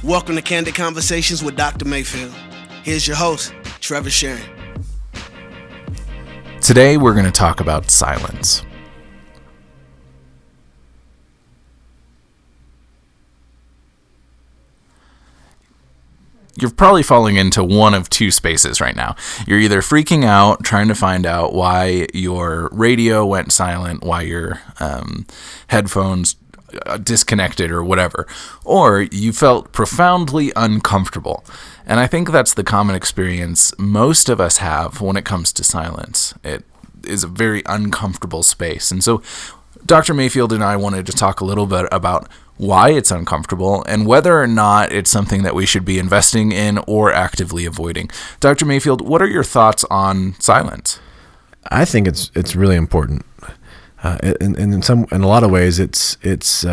Welcome to Candid Conversations with Dr. Mayfield. Here's your host, Trever Shirin. Today we're going to talk about silence. You're probably falling into one of two spaces right now. You're either freaking out, trying to find out why your radio went silent, why your headphones disconnected or whatever, or you felt profoundly uncomfortable. And I think that's the common experience most of us have when it comes to silence. It is a very uncomfortable space. And so Dr. Mayfield and I wanted to talk a little bit about why it's uncomfortable and whether or not it's something that we should be investing in or actively avoiding. Dr. Mayfield, what are your thoughts on silence? I think it's really important. In a lot of ways, it's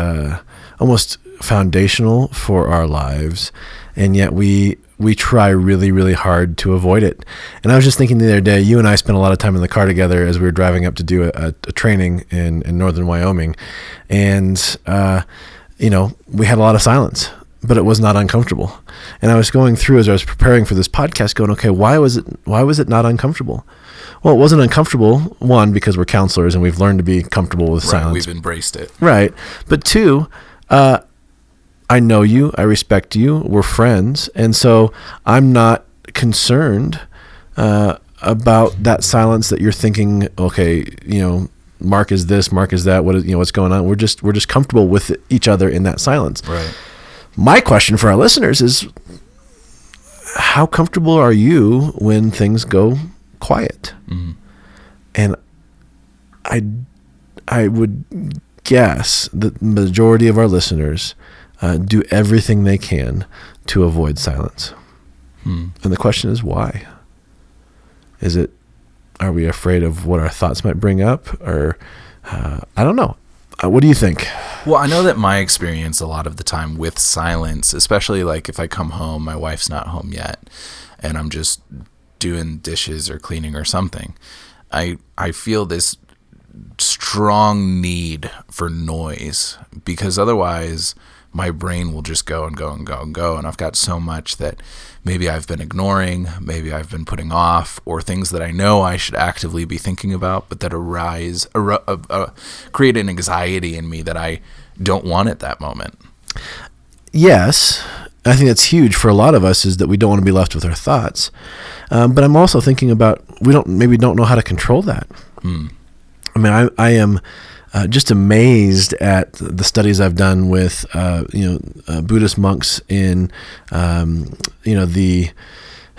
almost foundational for our lives, and yet we try really, really hard to avoid it. And I was just thinking the other day, you and I spent a lot of time in the car together as we were driving up to do a training in northern Wyoming, and we had a lot of silence, but it was not uncomfortable. And I was going through as I was preparing for this podcast, going, okay, why was it not uncomfortable? Well, it wasn't uncomfortable, one, because we're counselors and we've learned to be comfortable with silence. We've embraced it. Right. But two, I know you, I respect you, we're friends, and so I'm not concerned about that silence that you're thinking, okay, Mark is this, Mark is that, what's going on? We're just comfortable with each other in that silence. Right. My question for our listeners is, how comfortable are you when things go quiet? Mm-hmm. And I would guess that the majority of our listeners do everything they can to avoid silence. And the question is, why? Are we afraid of what our thoughts might bring up? Or I don't know. What do you think? Well, I know that my experience a lot of the time with silence, especially like if I come home, my wife's not home yet, and I'm just doing dishes or cleaning or something, I feel this strong need for noise, because otherwise my brain will just go and go and go and go. And I've got so much that maybe I've been ignoring, maybe I've been putting off, or things that I know I should actively be thinking about, but that create an anxiety in me that I don't want at that moment. Yes. I think that's huge for a lot of us, is that we don't want to be left with our thoughts. But I'm also thinking about, we don't know how to control that. I mean, I am just amazed at the studies I've done with, Buddhist monks in, the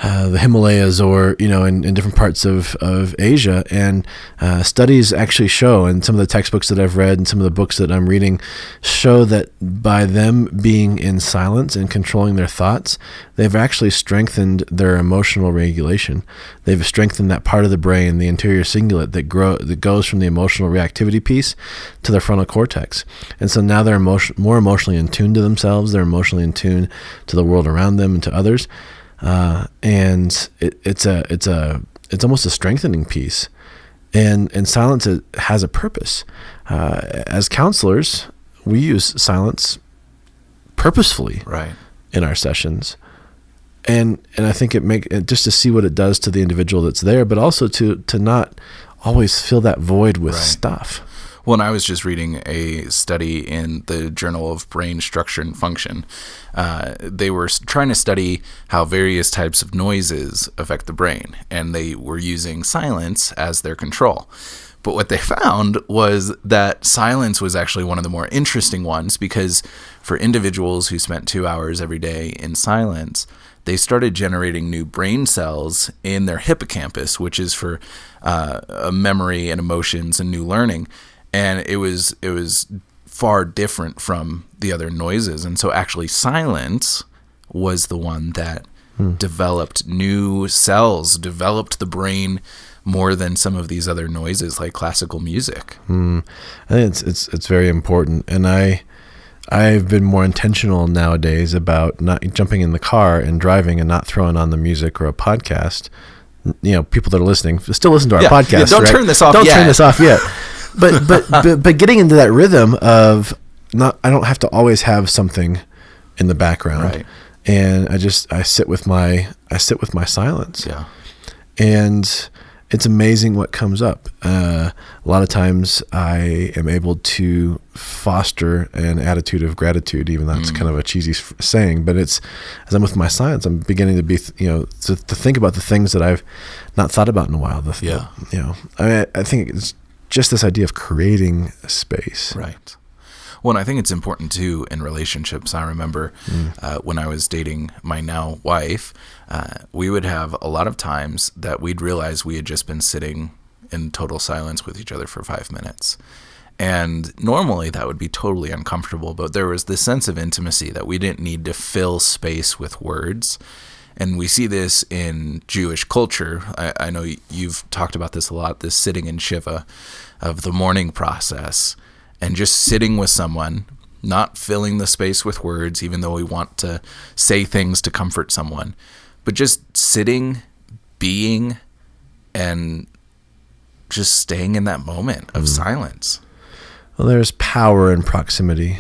Himalayas, or, in different parts of Asia. And studies actually show, and some of the textbooks that I've read and some of the books that I'm reading show, that by them being in silence and controlling their thoughts, they've actually strengthened their emotional regulation. They've strengthened that part of the brain, the anterior cingulate, that goes from the emotional reactivity piece to their frontal cortex. And so now they're more emotionally in tune to themselves. They're emotionally in tune to the world around them and to others. And it's almost a strengthening piece, and silence has a purpose. As counselors, we use silence purposefully, right, in our sessions, and I think it just to see what it does to the individual that's there, but also to not always fill that void with stuff. Well, and I was just reading a study in the Journal of Brain Structure and Function. They were trying to study how various types of noises affect the brain, and they were using silence as their control. But what they found was that silence was actually one of the more interesting ones, because for individuals who spent 2 hours every day in silence, they started generating new brain cells in their hippocampus, which is for memory and emotions and new learning. And it was far different from the other noises. And so actually silence was the one that developed new cells, developed the brain more than some of these other noises like classical music. I think it's very important. And I've been more intentional nowadays about not jumping in the car and driving and not throwing on the music or a podcast. People that are listening, still listen to our podcast. Yeah, don't turn this off yet. Don't turn this off yet. But getting into that rhythm of I don't have to always have something in the background. Right. And I sit with my silence. Yeah. And it's amazing what comes up. A lot of times I am able to foster an attitude of gratitude, even though that's kind of a cheesy saying, but it's, as I'm with my silence, I'm beginning to be, to think about the things that I've not thought about in a while. I think it's just this idea of creating a space. Right. Well, and I think it's important too in relationships. I remember when I was dating my now wife, we would have a lot of times that we'd realize we had just been sitting in total silence with each other for 5 minutes. And normally that would be totally uncomfortable, but there was this sense of intimacy that we didn't need to fill space with words. And we see this in Jewish culture. I know you've talked about this a lot, this sitting in Shiva of the mourning process. And just sitting with someone, not filling the space with words, even though we want to say things to comfort someone, but just sitting, being, and just staying in that moment of silence. Well, there's power in proximity.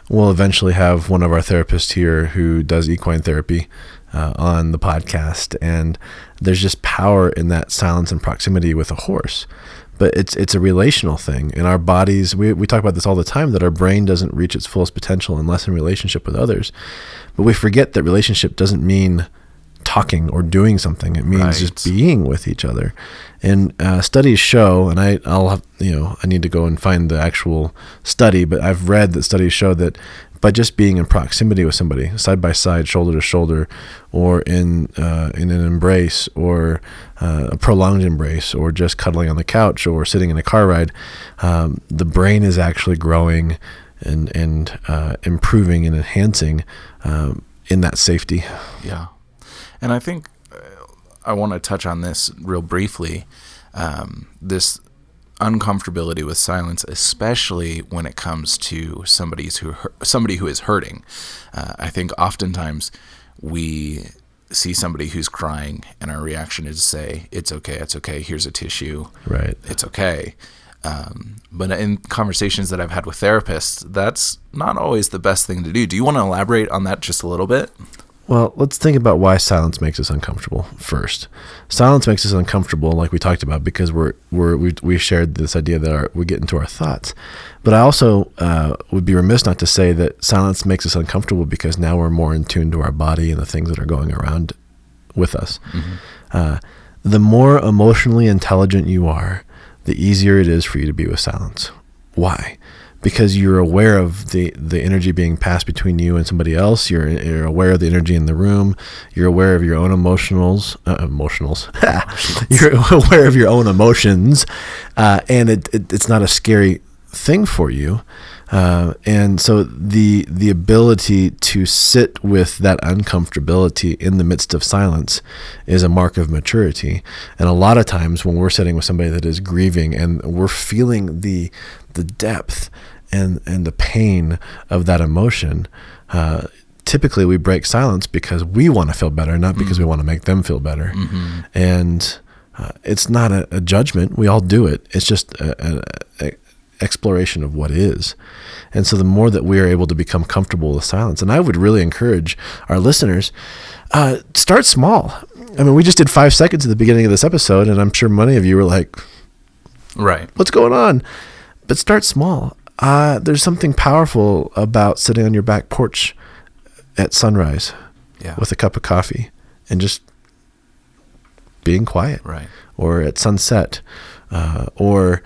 We'll eventually have one of our therapists here who does equine therapy on the podcast, and there's just power in that silence and proximity with a horse. But it's a relational thing. In our bodies, we talk about this all the time, that our brain doesn't reach its fullest potential unless in relationship with others. But we forget that relationship doesn't mean talking or doing something. It means just being with each other. And studies show, and I'll have, I need to go and find the actual study, but I've read that studies show that by just being in proximity with somebody, side by side, shoulder to shoulder, or in an embrace, or a prolonged embrace, or just cuddling on the couch, or sitting in a car ride, the brain is actually growing and improving and enhancing in that safety. Yeah. And I think I want to touch on this real briefly, this uncomfortability with silence, especially when it comes to somebody who is hurting. I think oftentimes we see somebody who's crying and our reaction is to say, it's okay, here's a tissue, right? It's okay. But in conversations that I've had with therapists, that's not always the best thing to do. Do you want to elaborate on that just a little bit? Well, let's think about why silence makes us uncomfortable first. Silence makes us uncomfortable, like we talked about, because we shared this idea that we get into our thoughts. But I also would be remiss not to say that silence makes us uncomfortable because now we're more in tune to our body and the things that are going around with us. Mm-hmm. The more emotionally intelligent you are, the easier it is for you to be with silence. Why? Because you're aware of the energy being passed between you and somebody else. You're aware of the energy in the room. You're aware of your own emotionals. You're aware of your own emotions, and it's not a scary thing for you. And so the ability to sit with that uncomfortability in the midst of silence is a mark of maturity. And a lot of times when we're sitting with somebody that is grieving and we're feeling the depth and the pain of that emotion, typically we break silence because we want to feel better, not because we want to make them feel better. Mm-hmm. And it's not a judgment. We all do it. It's just an exploration of what is. And so the more that we are able to become comfortable with silence, and I would really encourage our listeners, start small. I mean, we just did 5 seconds at the beginning of this episode, and I'm sure many of you were like, right, what's going on? But start small. There's something powerful about sitting on your back porch at sunrise with a cup of coffee and just being quiet. Right. Or at sunset, or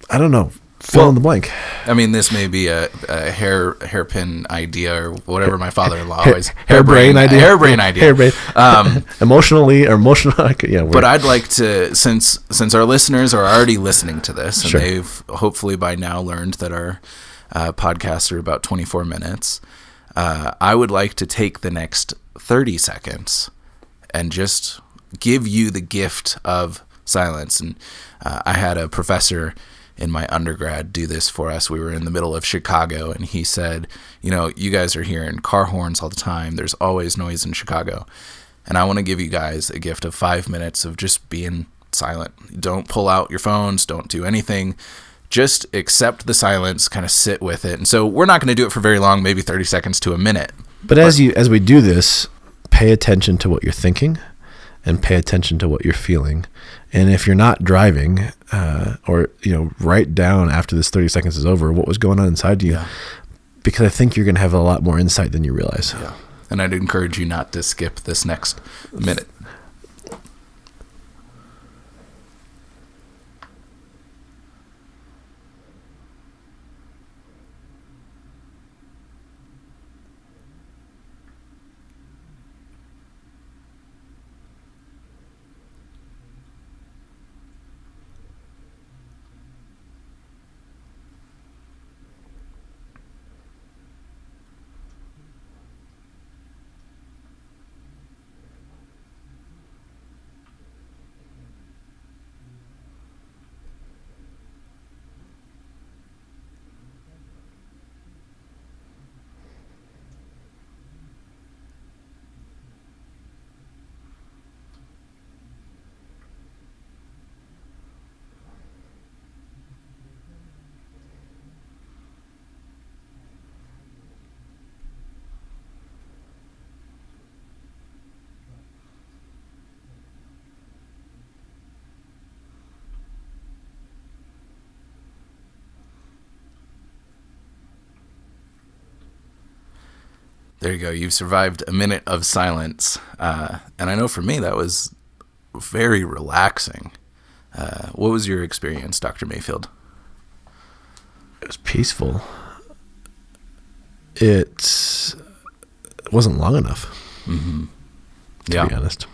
I don't know, fill in the blank. I mean, this may be a hairpin idea or whatever my father-in-law always hairbrain idea. Emotional. Yeah. But I'd like to, since our listeners are already listening to this, and they've hopefully by now learned that our podcasts are about 24 minutes, I would like to take the next 30 seconds and just give you the gift of silence. And I had a professor in my undergrad do this for us. We were in the middle of Chicago, and he said, you guys are hearing car horns all the time. There's always noise in Chicago. And I want to give you guys a gift of 5 minutes of just being silent. Don't pull out your phones. Don't do anything. just accept the silence, kind of sit with it. And so we're not going to do it for very long, maybe 30 seconds to a minute. But as we do this, pay attention to what you're thinking and pay attention to what you're feeling. And if you're not driving, or, write down after this 30 seconds is over what was going on inside you, because I think you're going to have a lot more insight than you realize. Yeah. And I'd encourage you not to skip this next minute. There you go. You've survived a minute of silence. And I know for me, that was very relaxing. What was your experience, Dr. Mayfield? It was peaceful. It wasn't long enough, to be honest.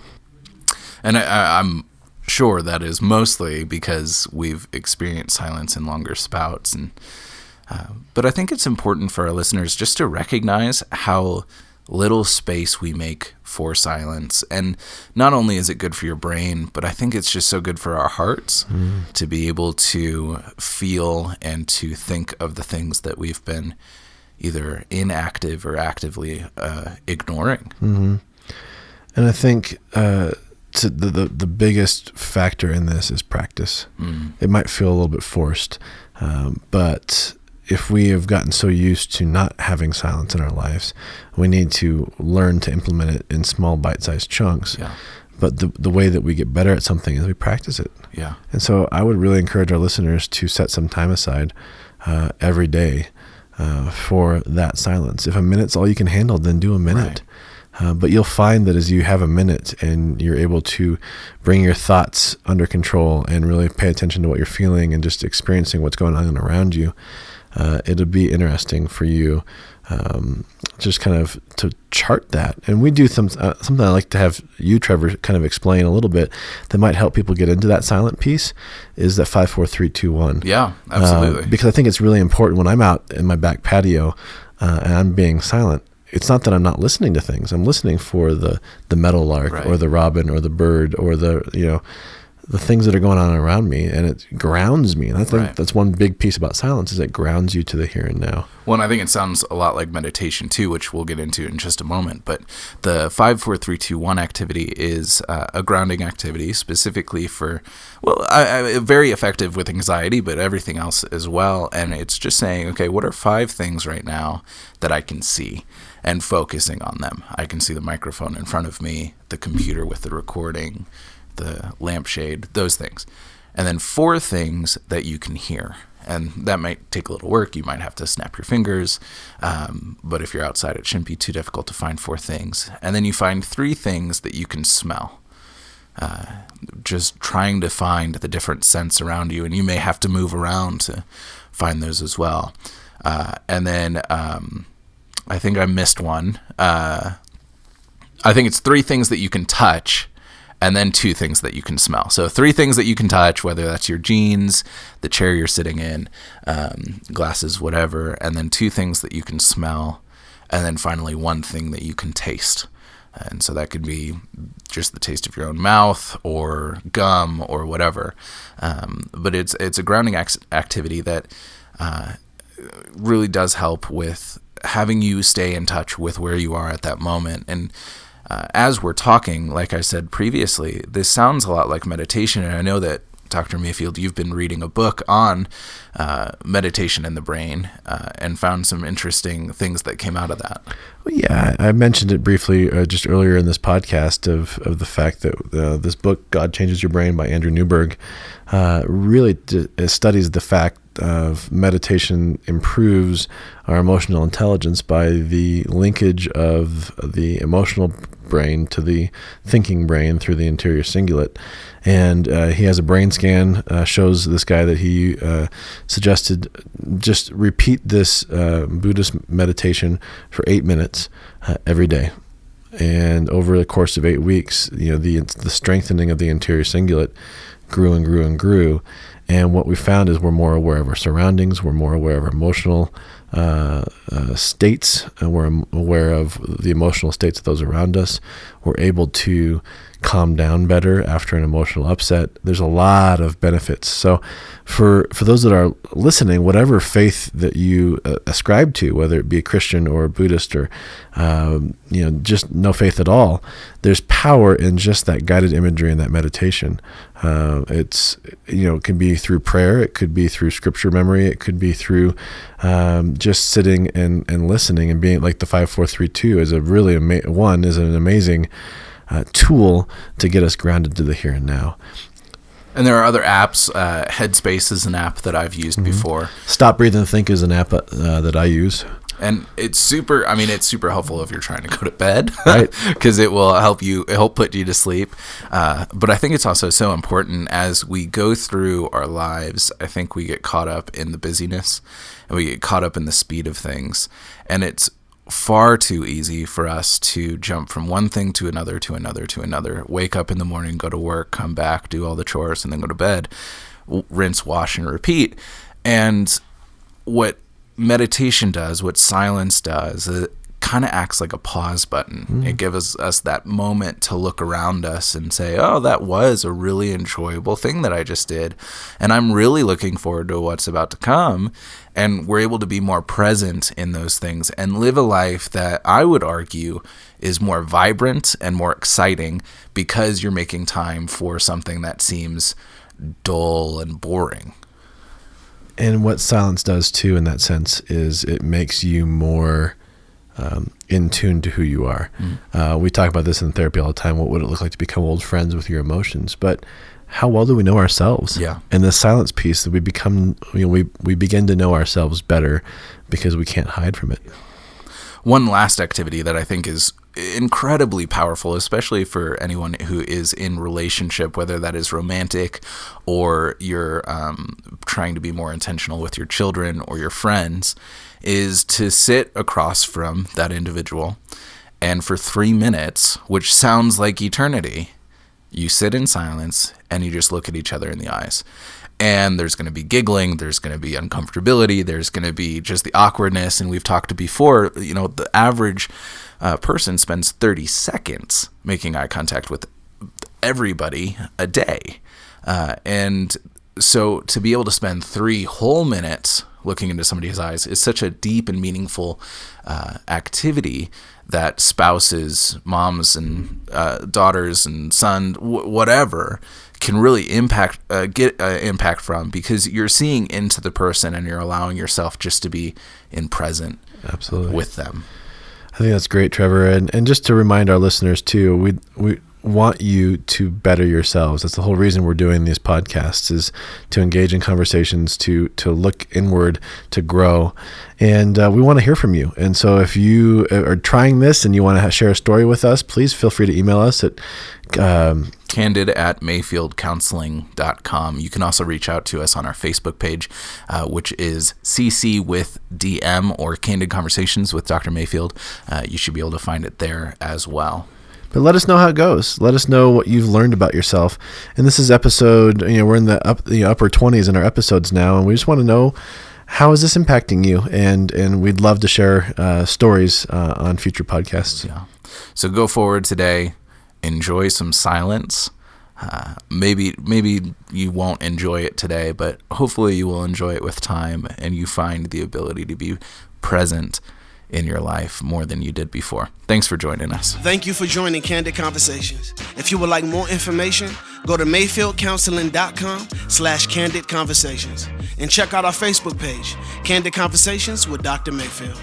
And I'm sure that is mostly because we've experienced silence in longer spouts. But I think it's important for our listeners just to recognize how little space we make for silence. And not only is it good for your brain, but I think it's just so good for our hearts to be able to feel and to think of the things that we've been either inactive or actively ignoring. Mm-hmm. And I think the biggest factor in this is practice. It might feel a little bit forced, but if we have gotten so used to not having silence in our lives, we need to learn to implement it in small bite-sized chunks. Yeah. But the way that we get better at something is we practice it. Yeah. And so I would really encourage our listeners to set some time aside every day for that silence. If a minute's all you can handle, then do a minute. Right. But you'll find that as you have a minute and you're able to bring your thoughts under control and really pay attention to what you're feeling and just experiencing what's going on around you, it'll be interesting for you just kind of to chart that. And we do something I like to have you, Trevor, kind of explain a little bit that might help people get into that silent piece is that 5, 4, 3, 2, 1. Yeah, absolutely. Because I think it's really important when I'm out in my back patio and I'm being silent. It's not that I'm not listening to things. I'm listening for the meadowlark right. or the robin or the bird or the things that are going on around me, and it grounds me. And I think that's one big piece about silence is it grounds you to the here and now. Well, and I think it sounds a lot like meditation too, which we'll get into in just a moment. But the 5, 4, 3, 2, 1 activity is a grounding activity specifically for, very effective with anxiety, but everything else as well. And it's just saying, okay, what are 5 things right now that I can see? And focusing on them. I can see the microphone in front of me, the computer with the recording, the lampshade, those things. And then 4 things that you can hear. And that might take a little work. You might have to snap your fingers. But if you're outside, it shouldn't be too difficult to find 4 things. And then you find 3 things that you can smell. Just trying to find the different scents around you. And you may have to move around to find those as well. And then I think I missed one. I think it's 3 things that you can touch. And then 2 things that you can smell. So 3 things that you can touch, whether that's your jeans, the chair you're sitting in, glasses, whatever. And then 2 things that you can smell. And then finally 1 thing that you can taste. And so that could be just the taste of your own mouth or gum or whatever. But it's a grounding activity that really does help with having you stay in touch with where you are at that moment. And as we're talking, like I said previously, this sounds a lot like meditation, and I know that Dr. Mayfield, you've been reading a book on meditation in the brain and found some interesting things that came out of that. Well, yeah, I mentioned it briefly just earlier in this podcast of the fact that this book, God Changes Your Brain by Andrew Newberg, really studies the fact of meditation improves our emotional intelligence by the linkage of the emotional brain to the thinking brain through the anterior cingulate. And he has a brain scan, shows this guy that he suggested just repeat this Buddhist meditation for 8 minutes every day. And over the course of 8 weeks, the strengthening of the anterior cingulate grew and grew and grew. And what we found is we're more aware of our surroundings, we're more aware of our emotional states, and we're aware of the emotional states of those around us. We're able to calm down better after an emotional upset. There's a lot of benefits. So for those that are listening, whatever faith that you ascribe to, whether it be a Christian or a Buddhist or just no faith at all, there's power in just that guided imagery and that meditation. It can be through prayer, it could be through scripture memory, it could be through just sitting and listening and being like the 5-4-3-2 is a really is an amazing tool to get us grounded to the here and now. And there are other apps. Headspace is an app that I've used before. Stop, Breathe, and Think is an app that I use. And it's super helpful if you're trying to go to bed, right? Because it will help put you to sleep. But I think it's also so important as we go through our lives. I think we get caught up in the busyness and we get caught up in the speed of things. And it's far too easy for us to jump from one thing to another, to another, to another. Wake up in the morning, go to work, come back, do all the chores, and then go to bed. Rinse, wash, and repeat. And what meditation does, what silence does, it kind of acts like a pause button. It gives us that moment to look around us and say, oh, that was a really enjoyable thing that I just did. And I'm really looking forward to what's about to come. And we're able to be more present in those things and live a life that I would argue is more vibrant and more exciting because you're making time for something that seems dull and boring. And what silence does too in that sense is it makes you more in tune to who you are. We talk about this in therapy all the time. What would it look like to become old friends with your emotions? But how well do we know ourselves? Yeah. And the silence piece that we become, we begin to know ourselves better because we can't hide from it. One last activity that I think is incredibly powerful, especially for anyone who is in relationship, whether that is romantic or you're trying to be more intentional with your children or your friends, is to sit across from that individual and for 3 minutes, which sounds like eternity, you sit in silence and you just look at each other in the eyes. And there's going to be giggling, there's going to be uncomfortability, there's going to be just the awkwardness. And we've talked before, the average person spends 30 seconds making eye contact with everybody a day. And so to be able to spend 3 whole minutes looking into somebody's eyes is such a deep and meaningful activity that spouses, moms and daughters and son, whatever, can really get impact from, because you're seeing into the person and you're allowing yourself just to be present Absolutely with them. I think that's great, Trevor. And just to remind our listeners too, we want you to better yourselves. That's the whole reason we're doing these podcasts, is to engage in conversations, to look inward, to grow. And we want to hear from you. And so if you are trying this and you want to share a story with us, please feel free to email us at candid@mayfieldcounseling.com. You can also reach out to us on our Facebook page, which is CC with DM or Candid Conversations with Dr. Mayfield. You should be able to find it there as well. But let us know how it goes. Let us know what you've learned about yourself. And this is episode, we're in the upper 20s in our episodes now, and we just want to know, how is this impacting you? And we'd love to share stories on future podcasts. Yeah. So go forward today. Enjoy some silence. Maybe you won't enjoy it today, but hopefully you will enjoy it with time and you find the ability to be present in your life more than you did before. Thanks for joining us. Thank you for joining Candid Conversations. If you would like more information, go to mayfieldcounseling.com/Candid Conversations and check out our Facebook page, Candid Conversations with Dr. Mayfield.